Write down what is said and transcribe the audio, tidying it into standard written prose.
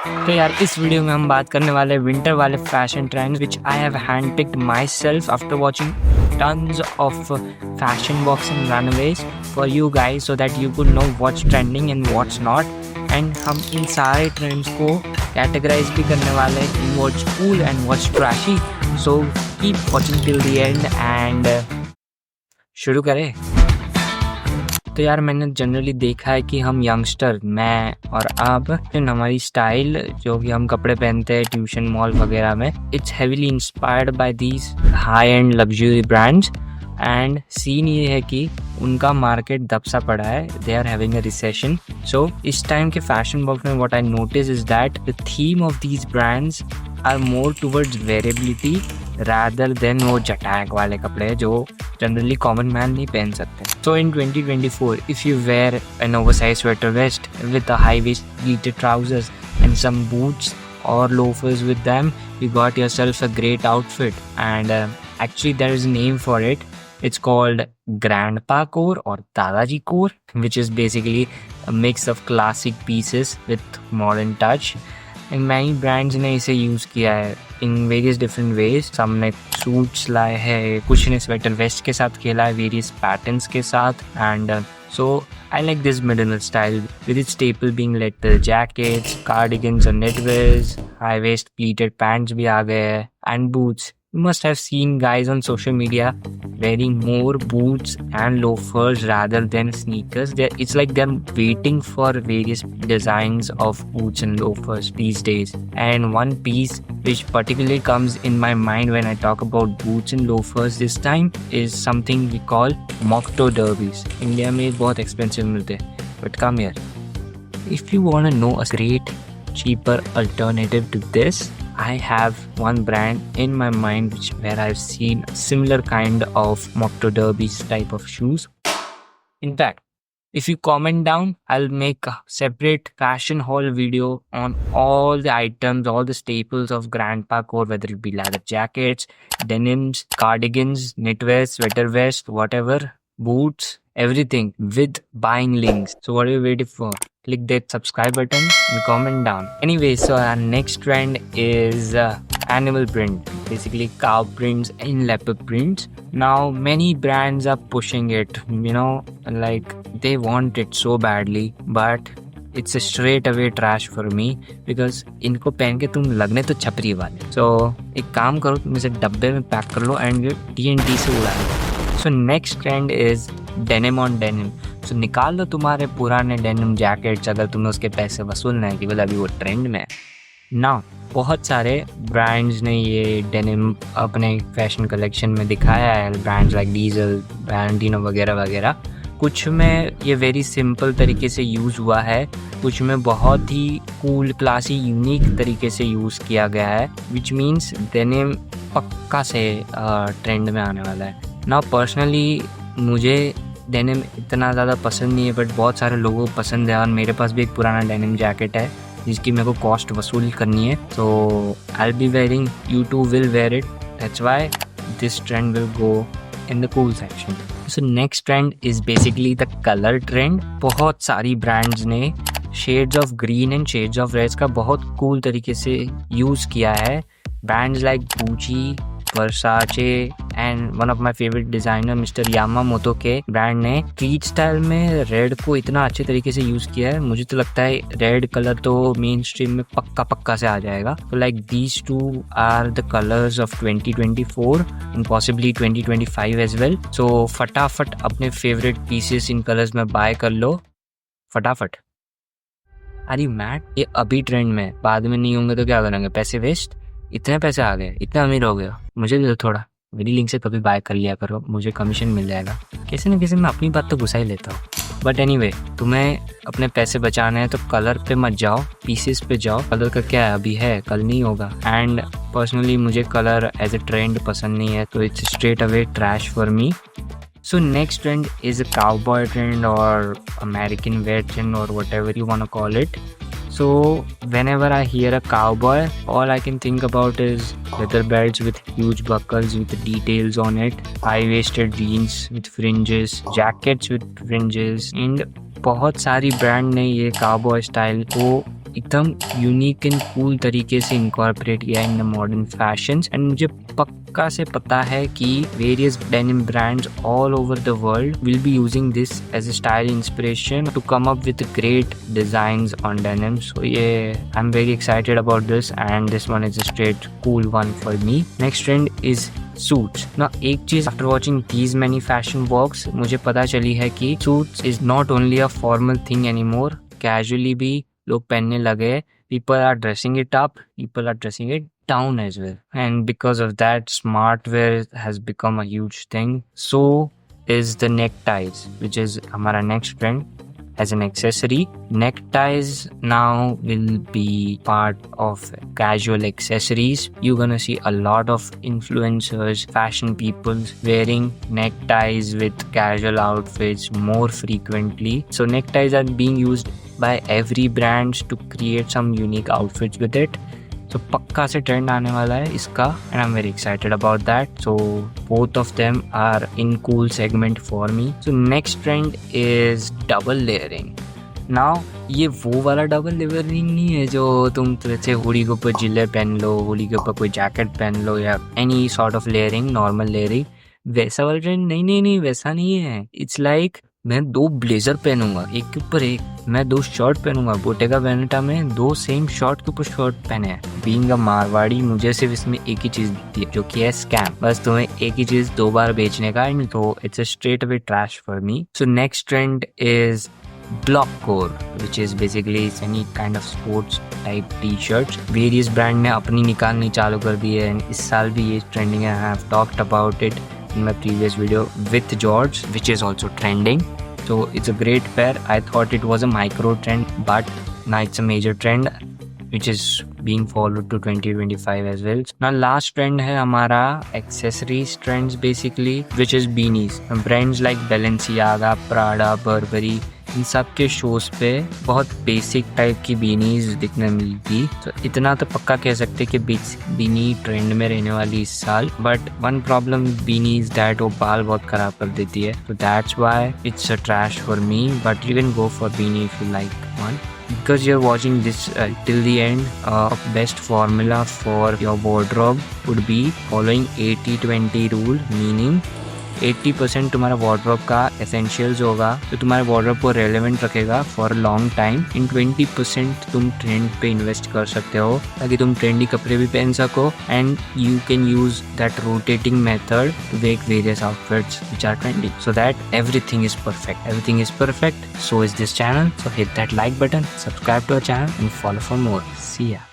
तो यार इस वीडियो में हम बात करने वाले विंटर वाले fashion trends which I have hand picked my self after watching tons of fashion walks and runways for you guys so that you could know what's trending and what's not and हम इन सारे trends को categorise भी करने वाले हैं in what's cool and what's trashy, so keep watching till the end and शुरू करें। तो यार मैंने जनरली देखा है कि हम यंगस्टर, मैं और आप, हमारी स्टाइल जो कि हम कपड़े पहनते हैं ट्यूशन मॉल वगैरह में, it's heavily inspired by these high end luxury brands. And scene ये है कि उनका मार्केट दबसा पड़ा है, they are having a recession. So इस टाइम के फैशन वॉक में what I notice is that the theme of these brands are more towards variability rather than वो जटैग वाले कपड़े जो जनरली कॉमन मैन नहीं पहन सकते। So in 2024, if you wear an oversized sweater vest with a high waist pleated trousers and some boots or loafers with them, you got yourself a great outfit. And actually there is a name for it. It's called grandpa core or dadaji core, which is basically a mix of classic pieces with modern touch. And many brands ने इसे use किया है in various different ways. some ने suits लाए हैं, कुछ ने sweater waste के साथ खेला है various patterns के साथ। and so I like this minimal style with its staple being leather jackets, cardigans or knitwears, high waist pleated pants भी आ गए हैं and boots. You must have seen guys on social media wearing more boots and loafers rather than sneakers. It's like they're waiting for various designs of boots and loafers these days. And one piece which particularly comes in my mind when I talk about boots and loafers this time is something we call Mocto derbies. India में बहुत expensive मिलते हैं, but come here. If you want to know a great, cheaper alternative to this, I have one brand in my mind where I've seen similar kind of Mocto derbies type of shoes. In fact, if you comment down, I'll make a separate fashion haul video on all the items, all the staples of grandpa core, whether it be leather jackets, denims, cardigans, knitwear, sweater vest, whatever, boots, everything with buying links. So what are you waiting for? Click that subscribe button and comment down. Anyway, so our next trend is animal print, basically cow prints and leopard prints. Now many brands are pushing it, you know, like they want it so badly, but it's a straight away trash for me because इनको पहन के तुम लगने तो छपरी वाले। So एक काम करो, तुम इसे डब्बे में पैक कर लो एंड TNT से उड़ा लो। So next trend is denim on denim. So निकाल लो तुम्हारे पुराने डेनिम जैकेट्स अगर तुम्हें उसके पैसे वसूलना है, केवल अभी वो ट्रेंड में है ना। बहुत सारे ब्रांड्स ने ये डेनिम अपने फैशन कलेक्शन में दिखाया है, ब्रांड्स लाइक डीजल, वैलेंटिनो वगैरह वगैरह। कुछ में ये वेरी सिंपल तरीके से यूज़ हुआ है, कुछ में बहुत ही कूल, क्लासी, यूनिक तरीके से यूज़ किया गया है, विच मीन्स डेनिम पक्का से ट्रेंड में आने वाला है ना। पर्सनली मुझे डेनिम इतना ज़्यादा पसंद नहीं है, बट बहुत सारे लोगों को पसंद है और मेरे पास भी एक पुराना डेनिम जैकेट है जिसकी मेरे को कॉस्ट वसूल करनी है। So I will be wearing, you too will wear it, that's why this trend will go in the cool section. So next trend is basically the colour trend. बहुत सारी brands ने shades of green and shades of red का बहुत cool तरीके से use किया है। Brands like Gucci, Versace and one of my favourite designer Mr Yamamoto के ब्रांड ने स्ट्रीट स्टाइल में रेड को इतना अच्छे तरीके से यूज़ किया है। मुझे तो लगता है रेड कलर तो मेन स्ट्रीम में पक्का से आ जाएगा। तो like these two are the colours of 2024 and possibly 2025 as well. So फटाफट अपने फेवरेट पीसेस इन कलर्स में बाय कर लो फटाफट। अरे मैट, ये अभी ट्रेंड में, बाद में नहीं होंगे तो क्या करेंगे? पैसे वेस्ट। इतने पैसे आ गए, इतना अमीर हो गया, मुझे दे दो थोड़ा, मेरी लिंक से कभी बाय कर लिया करो, मुझे कमीशन मिल जाएगा। कैसे न कैसे मैं अपनी बात तो घुसा ही लेता हूँ। बट एनीवे, तुम्हें अपने पैसे बचाने हैं तो कलर पे मत जाओ, पीसेस पे जाओ। कलर का क्या है, अभी है कल नहीं होगा। एंड पर्सनली मुझे कलर एज ए ट्रेंड पसंद नहीं है, तो it's straight away trash for me. So next trend is a cowboy trend or American wear trend or whatever you want to call it. So whenever I hear a cowboy, all I can think about is leather belts with huge buckles with details on it, high-waisted jeans with fringes, jackets with fringes, and बहुत सारी brand ने ये cowboy style को एकदम unique and cool तरीके से incorporate किया in the modern fashions. And मुझे पक्का से पता है कि various denim brands all over the world will be using this as a style inspiration to come up with great designs on denim. So ये I am very excited about this and this one is a straight cool one for me. Next trend is suits. ना एक चीज after watching these many fashion walks मुझे पता चली है कि suits is not only a formal thing any more, casually भी लोग पहनने लगे। People are dressing it up, people are dressing it down as well. And because of that, smart wear has become a huge thing. So is the neckties, which is our next trend as an accessory. Neckties now will be part of casual accessories. You're gonna see a lot of influencers, fashion people wearing neckties with casual outfits more frequently. So neckties are being used by every brands to create some unique outfits with it. So पक्का से trend आने वाला है इसका and I'm very excited about that. So both of them are in cool segment for me. So next trend is double layering. Now ये वो वाला double layering नहीं है जो तुम जैसे हुडी के ऊपर जिले पहन लो, हुडी के ऊपर कोई जैकेट पहन लो या any sort of layering, normal layering, वैसा वाला ट्रेंड नहीं वैसा नहीं है। इट्स लाइक मैं 2 ब्लेजर पहनूंगा एक के ऊपर एक, मैं 2 शर्ट पहनूंगा। बोटेगा वेनेटा में 2 सेम शर्ट के ऊपर शर्ट पहने हैं। बीइंग अ मारवाड़ी मुझे सिर्फ इसमें एक ही चीज दिखती है जो कि है स्कैम। बस तुम्हें एक ही चीज 2 बार बेचने का, एंड तो it's a straight away trash for me. So next trend is blockcore, which is basically any kind of sports type t-shirts. Various brand ने अपनी निकालनी चालू कर दी है, इस साल भी ये ट्रेंडिंग है। I have talked about it in my previous video with George, which is also trending. So it's a great pair. I thought it was a micro trend, but now it's a major trend which is being followed to 2025 as well. Now last trend है हमारा accessories trends basically, which is beanies. Brands like Balenciaga, Prada, Burberry, इन सब के shows पे बहुत basic type की बीनीज दिखने मिलती। तो इतना तो पक्का कह सकते कि बीनी ट्रेंड में रहने वाली इस साल। But one problem Bini is that वो बाल बहुत खराब कर देती है, तो that's why it's a trash for me. But you can go for Bini if you like one, because you're watching this till the end. Best formula for your wardrobe would be following 80-20 rule, meaning 80% तुम्हारा wardrobe का essentials होगा तो तुम्हारे wardrobe को relevant रखेगा for long time. इन 20% तुम trend पे invest कर सकते हो ताकि तुम ट्रेंडी कपड़े भी पहन सको, and you can use that rotating method to make various outfits which are trending, so that everything is perfect. So is this channel, so hit that like button, subscribe to our channel and follow for more. See ya.